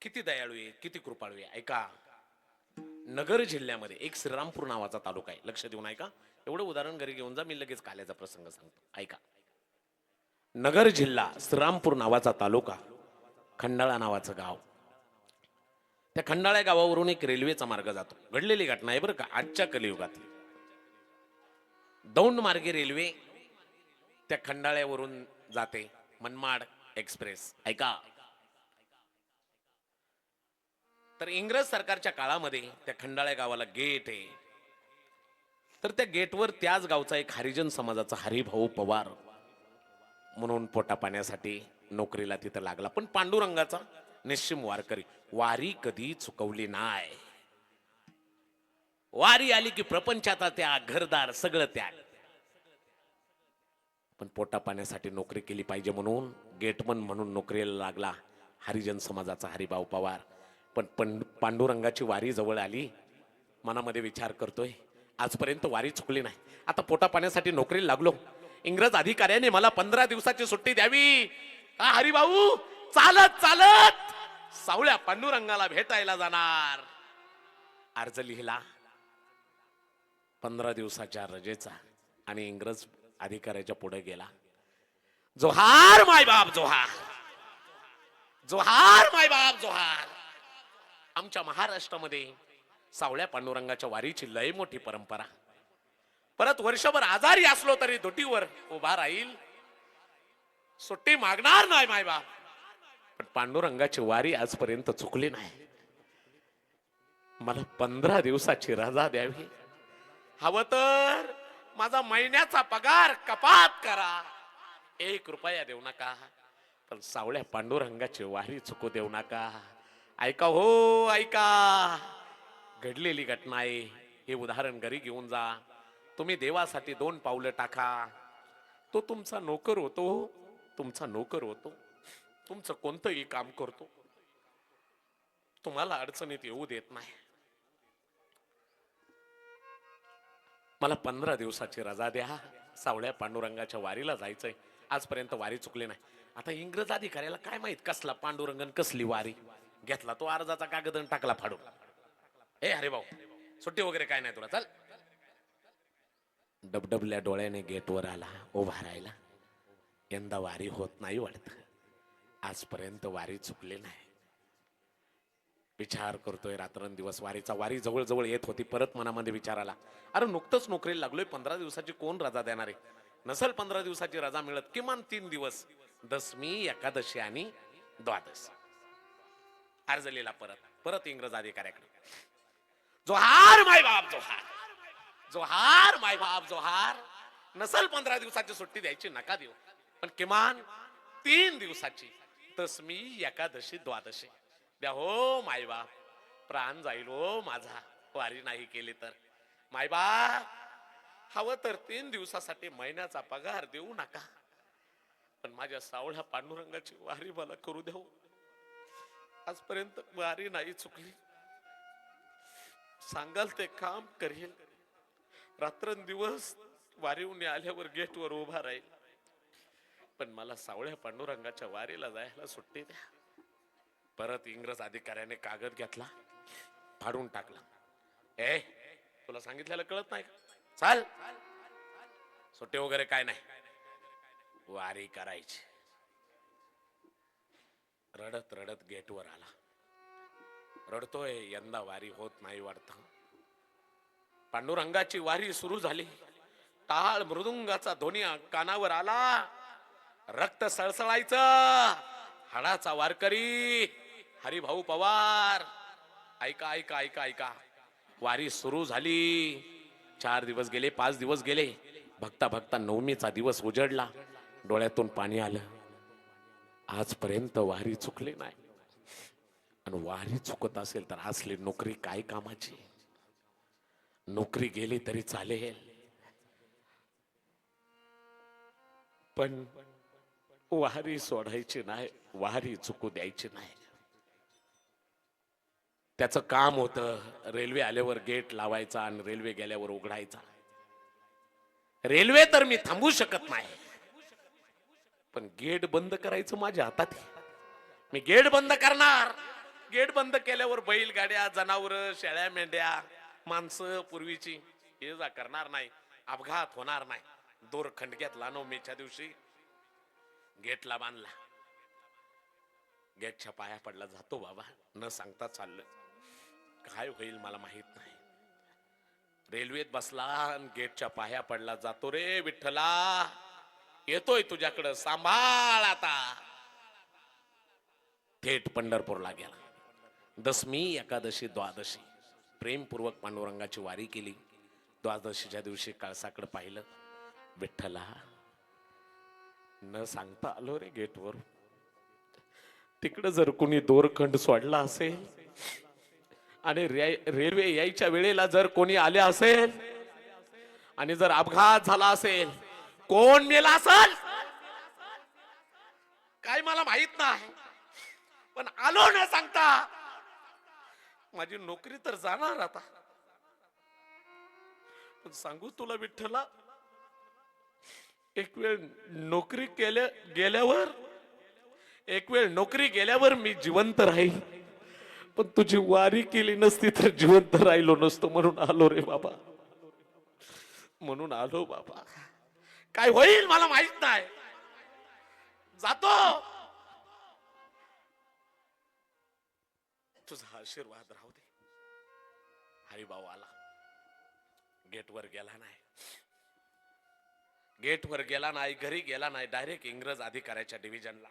किती दयाळू आहे, किती कृपाळू आहे. ऐका, नगर जिल्ह्यामध्ये एक श्रीरामपूर नावाचा तालुका आहे. लक्ष देऊन ऐका. एवढं उदाहरण घरी घेऊन जा, मी लगेच काल्याचा प्रसंग सांगतो. ऐका, नगर जिल्हा श्रीरामपूर नावाचा तालुका, खंडाळा नावाचं गाव. त्या खंडाळा गावावरून एक रेल्वेचा मार्ग जातो. घडलेली घटना आहे बरं का, आजच्या कलियुगातली. दौंड मार्गे रेल्वे त्या खंडाळ्यावरून जाते, मनमाड एक्सप्रेस. ऐका, तर इंग्रज सरकारच्या काळामध्ये त्या खंडाळ्या गावाला गेट आहे. तर त्या गेटवर त्याच गावचा एक हरिजन समाजाचा हरिभाऊ पवार म्हणून पोटा पाण्यासाठी नोकरीला तिथं लागला. पण पांडुरंगाचा निश्चिम वारकरी, वारी कधी चुकवली नाही. वारी आली की प्रपंचाचा त्याग, घरदार सगळं त्याग. पण पोटा पाण्यासाठी नोकरी केली पाहिजे म्हणून गेटमन म्हणून नोकरीला लागला हरिजन समाजाचा हरिभाऊ पवार. पण पांडुरंगाची वारी जवळ आली. मनामध्ये विचार करतोय, आजपर्यंत वारी चुकली नाही, आता पोटा पाण्यासाठी नोकरीला लागलो, इंग्रज अधिकाऱ्याने मला 15 दिवसाची सुट्टी द्यावी. हा हरिभाऊ चालत चालत सावळ्या पांडुरंगाला भेटायला जाणार. अर्ज लिहिला 15 दिवसाच्या रजेचा आणि इंग्रज अधिकाऱ्याच्या पुढे गेला. जोहार मायबाप जोहार, जोहार मायबाप जोहार. आमच्या महाराष्ट्रामध्ये सावळ्या पांडुरंगाच्या वारीची लय मोठी परंपरा. परत वर्षभर आजारी असलो तरी दुटीवर उभा राहील, सुट्टी मागणार नाही मायबाप. पण पांडुरंगाची वारी आजपर्यंत चुकली नाही. मला 15 दिवसाची रजा द्यावी, हवं तर माझा महिन्याचा पगार कपात करा, 1 रुपया देऊ नका, पण सावळ्या पांडुरंगाची वारी चुकू देऊ नका. ऐका हो ऐका, घडलेली घटना आहे. हे उदाहरण घरी घेऊन जा. तुम्ही देवासाठी 2 पावलं टाका. तो तुमचा नोकर होतो, तुमचा नोकर होतो, तुमचं कोणतंही काम करतो, तुम्हाला अडचणीत येऊ देत नाही. मला 15 दिवसाची रजा द्या, सावळ्या पांडुरंगाच्या वारीला जायचंय. आजपर्यंत वारी चुकली नाही. आता इंग्रज अधिकाऱ्याला काय माहित कसला पांडुरंगन कसली वारी. घेतला तो अर्जाचा कागद आणि टाकला फाडून. ए अरे भाऊ, सुट्टी वगैरे काय नाही तुला, चल. डबडबल्या डोळ्याने गेटवर आला, उभा राहिला. यंदा वारी होत नाही वाटत, आजपर्यंत वारी चुकली नाही. विचार करतोय रात्रंदिवस वारीचा. वारी जवळ जवळ येत होती. परत मनामध्ये विचार आला, अरे नुकतंच नोकरीला लागलोय, 15 दिवसाची कोण रजा देणार आहे. नसल 15 दिवसाची रजा मिळत, किमान 3 दिवस, दशमी, एकादशी आणि द्वादशी. अर्ज लिहिला परत इंग्रज अधिकाऱ्याकडे. जोहार माय बाप जोहार, जोहार माय बाप जोहार. नसल 15 दिवसाची सुट्टी द्यायची, नका देऊ, पण किमान 3 दिवसाची, दशमी, एकादशी, द्वादशी द्या हो मायबाप. प्राण जाईल हो माझा वारी नाही केली तर. मायबाप, हवं तर 3 दिवसासाठी महिन्याचा पगार देऊ नका, पण माझ्या सावळ्या पांडुरंगाची वारी मला करू द्या. आजपर्यंत वारी नाही चुकली, सांगाल ते काम करेल. रात्रंदिवस वारीहून आल्यावर गेटवर उभा राहील, पण मला सावळ्या पांडुरंगाच्या वारीला जायला सुट्टी द्या. परत इंग्रज अधिकाऱ्याने कागद घेतला, फाडून टाकला. ए, तुला सांगितलेलं कळत नाही का, चाल, सुट्टी वगैरे काय नाही, वारी करायची. रडत रडत गेटवर आला. रडतोय, यंदा वारी होत नाही वाटत. पांडुरंगाची वारी सुरू झाली. टाळ मृदुंगाचा ध्वनी कानावर आला. रक्त सळसळायचं. हाडाचा वारकरी हरिभाऊ पवार. ऐका ऐका ऐका ऐका, वारी सुरू झाली. 4 दिवस गेले, 5 दिवस गेले. भक्ता भक्ता 9मीचा दिवस उजडला. डोळ्यातून पाणी आलं. आजपर्यंत वारी चुकली नाही, आणि वारी चुकत असेल तर असली नोकरी काय कामाची. नोकरी गेली तरी चालेल, पण वारी सोडायची नाही, वारी चुकू द्यायची नाही. त्याचं काम होतं रेल्वे आल्यावर गेट लावायचा आणि रेल्वे गेल्यावर उघडायचा. रेल्वे तर मी थांबू शकत नाही, पण गेट बंद करायचं माझ्या हातात आहे. मी गेट बंद करणार, गेट बंद केल्यावर बैल गाड्या, जनावर, शेळ्या, मेंढ्या, माणसं पूर्वीची ये जा करणार नाही, अपघात होणार नाही. दोरखंड घेतला नवमीच्या दिवशी, गेटला बांधला. गेटच्या पाया पडला. जातो बाबा, न सांगता चाललं. काय होईल मला माहित नाही. रेल्वेत बसला आणि गेटच्या पाया पडला. जातो रे विठ्ठला, येतोय तुझ्याकडं, सांभाळ आता. थेट पंढरपूरला गेला. दशमी, एकादशी, द्वादशी प्रेमपूर्वक पांडुरंगाची वारी केली. द्वादशीच्या दिवशी कळसाकडे पाहिलं. विठ्ठला, न सांगता आलो रे गेटवर. तिकडं जर कोणी दोरखंड सोडला असेल आणि रेल्वे यायच्या वेळेला जर कोणी आले असेल आणि जर अपघात झाला असेल, कोण मेला असेल काय मला माहित नाही, पण आलो न सांगता. माझी नोकरी तर जाणार आता. पण सांगू तुला विठ्ठला, एक वेळ नोकरी गेल्यावर मी जिवंत राहील, पण तुझी वारी केली नसती तर जिवंत राहिलो नसतो. म्हणून आलो रे बाबा, म्हणून आलो बाबा. काय होईल मला माहित नाही, जातो. तुझा आशीर्वाद राहू दे. हरिभाऊ आला. गेटवर गेला नाही, घरी गेला नाही, डायरेक्ट इंग्रज अधिकाऱ्याच्या डिव्हिजनला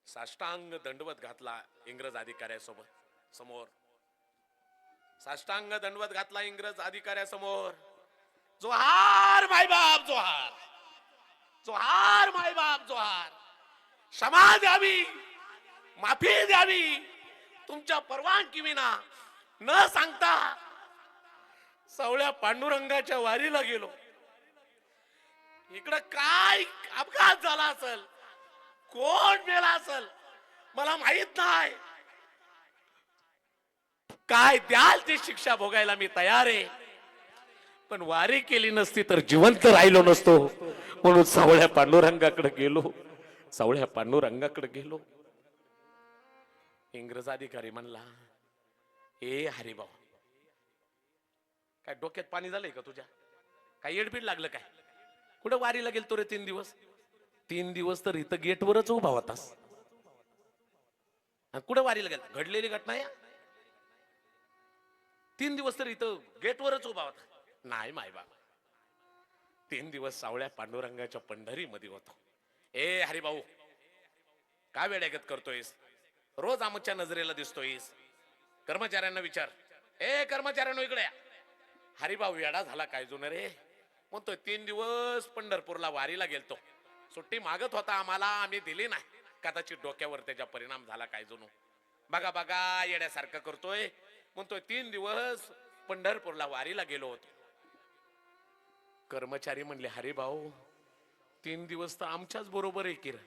साष्टांग दंडवत घातला. इंग्रज अधिकाऱ्यासोबत समोर साष्टांग दंडवत घातला इंग्रज अधिकाऱ्यासमोर. जोहार मायबाप, जोहार, जोहार मायबाप, जोहार. क्षमा द्यावी, माफी द्यावी. तुमच्या परवानगी विना न सांगता सावळ्या पांडुरंगाच्या वारीला गेलो. इकडं काय अपघात झाला असेल, कोण मेला असेल मला माहित नाही. काय द्याल ती शिक्षा भोगायला मी तयार आहे, पण वारी केली नसती तर जिवंत राहिलो नसतो. म्हणून सावळ्या पांडुरंगाकडे गेलो. इंग्रज अधिकारी म्हणला, ए हरिभाऊ, काय डोक्यात पाणी झालंय का तुझ्या? काय येडबीड लागलं काय? कुठं वारीला गेलतो रे 3 दिवस? 3 दिवस तर इथं गेटवरच उभा होतास. कुठं वारीला गेला? घडलेली घटना या. 3 दिवस तर इथं गेटवरच उभा होता. नाही माय बाबा, 3 दिवस सावळ्या पांडुरंगाच्या पंढरी मध्ये होतो. ए हरिभाऊ, काय वेड्यागत करतोयस? रोज आमच्या नजरेला दिसतोयस. कर्मचाऱ्यांना विचार. ए कर्मचाऱ्यांनो इकडे या. हरिभाऊ वेडा झाला काय जुन रे? म्हणतोय 3 दिवस पंढरपूरला वारीला गेलतो. सुट्टी मागत होता आम्हाला, आम्ही दिली नाही. कदाचित डोक्यावर त्याचा परिणाम झाला काय जणू. बघा बघा येड्यासारखं करतोय. म्हणतोय 3 दिवस पंढरपूरला वारीला गेलो होतो. कर्मचारी म्हणले, हरिभाऊ 3 दिवस तर आमच्याच बरोबर आहे की रे.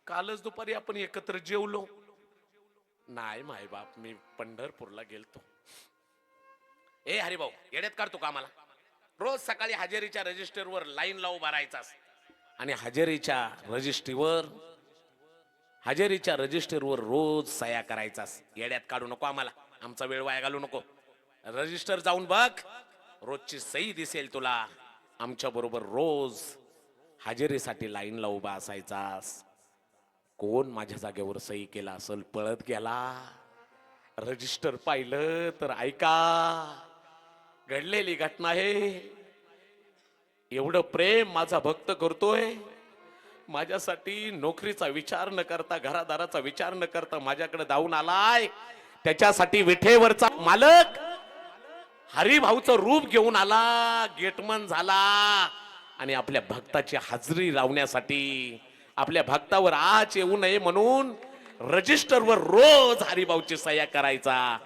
कालच दुपारी आपण एकत्र जेवलो. नाही माय बाप, मी पंढरपूरला गेलतो. ए हरिभाऊ, येड्यात काढतो का आम्हाला? रोज सकाळी हजेरीच्या रजिस्टरवर लाईन लावून उभा राहायचास आणि हजेरीच्या रजिस्टरवर रोज सह्या करायचास. येड्यात काढू नको आम्हाला, आमचा वेळ वाया घालू नको. रजिस्टर जाऊन बघ, रोजची सही दिसेल तुला. आमच्या बरोबर रोज हजेरीसाठी लाईनला उभा असायचास. कोण माझ्या जागेवर सही केला असेल पळत गेला. रजिस्टर पाहिलं तर ऐका, घडलेली घटना आहे. एवढं प्रेम माझा भक्त करतोय माझ्यासाठी. नोकरीचा विचार न करता, घरादाराचा विचार न करता माझ्याकडे धावून आलाय. त्याच्यासाठी विठेवरचा मालक हरिभाऊचं रूप घेऊन आला, गेटमन झाला आणि आपल्या भक्ताची हाजरी लावण्यासाठी, आपल्या भक्तावर आच येऊ नये म्हणून रजिस्टरवर रोज हरिभाऊची सह्या करायचा.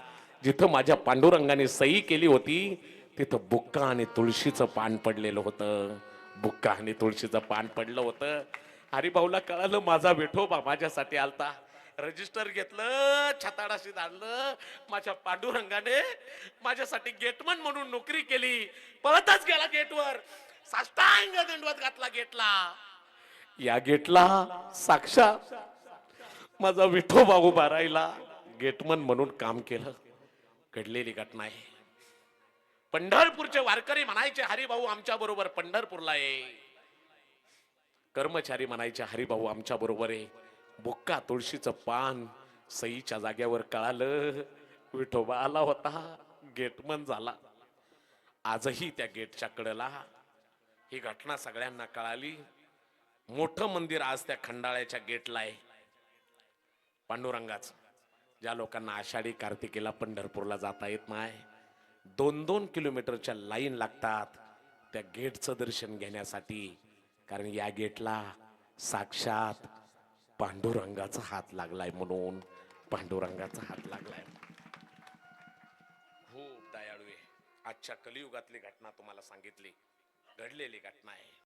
जिथं माझ्या पांडुरंगाने सही केली होती तिथं बुक्का आणि तुळशीचं पान पडलेलं होतं. बुक्का आणि तुळशीचं पान पडलं होतं. हरिभाऊला कळालं माझा विठोबा माझ्यासाठी आलता. रजिस्टर घेतलं, छताडाशी आणलं. माझ्या पांडुरंगाने माझ्यासाठी गेटमन म्हणून नोकरी केली. पळतच गेला गेटवर, साष्टांग दंडवत घातला गेटला. या गेटला साक्षात माझा विठोबा उभा राहिला. गेटमन म्हणून काम केलं. घडलेली घटना आहे. पंढरपूरचे वारकरी म्हणायचे हरिभाऊ आमच्या बरोबर पंढरपूरला आहे. कर्मचारी म्हणायचे हरिभाऊ आमच्या बरोबर आहे. बुक्का तुळशीचं पान सईच्या जाग्यावर कळालं. विठोबा आला होता, गेटमन झाला. आजही त्या गेटच्या कडेला ही घटना सगळ्यांना कळाली. मोठं मंदिर आज त्या खंडाळ्याच्या गेटला आहे पांडुरंगाचं. ज्या लोकांना आषाढी कार्तिकीला पंढरपूरला जाता येत नाही, 2-2 किलोमीटरच्या लाईन लागतात त्या गेटचं दर्शन घेण्यासाठी. कारण या गेटला साक्षात पांडुरंगाचा हात लागलाय. म्हणून पांडुरंगाचा हात लागलाय. खूप दयाळू आहे. आजच्या कलियुगातली घटना तुम्हाला सांगितली, घडलेली घटना आहे.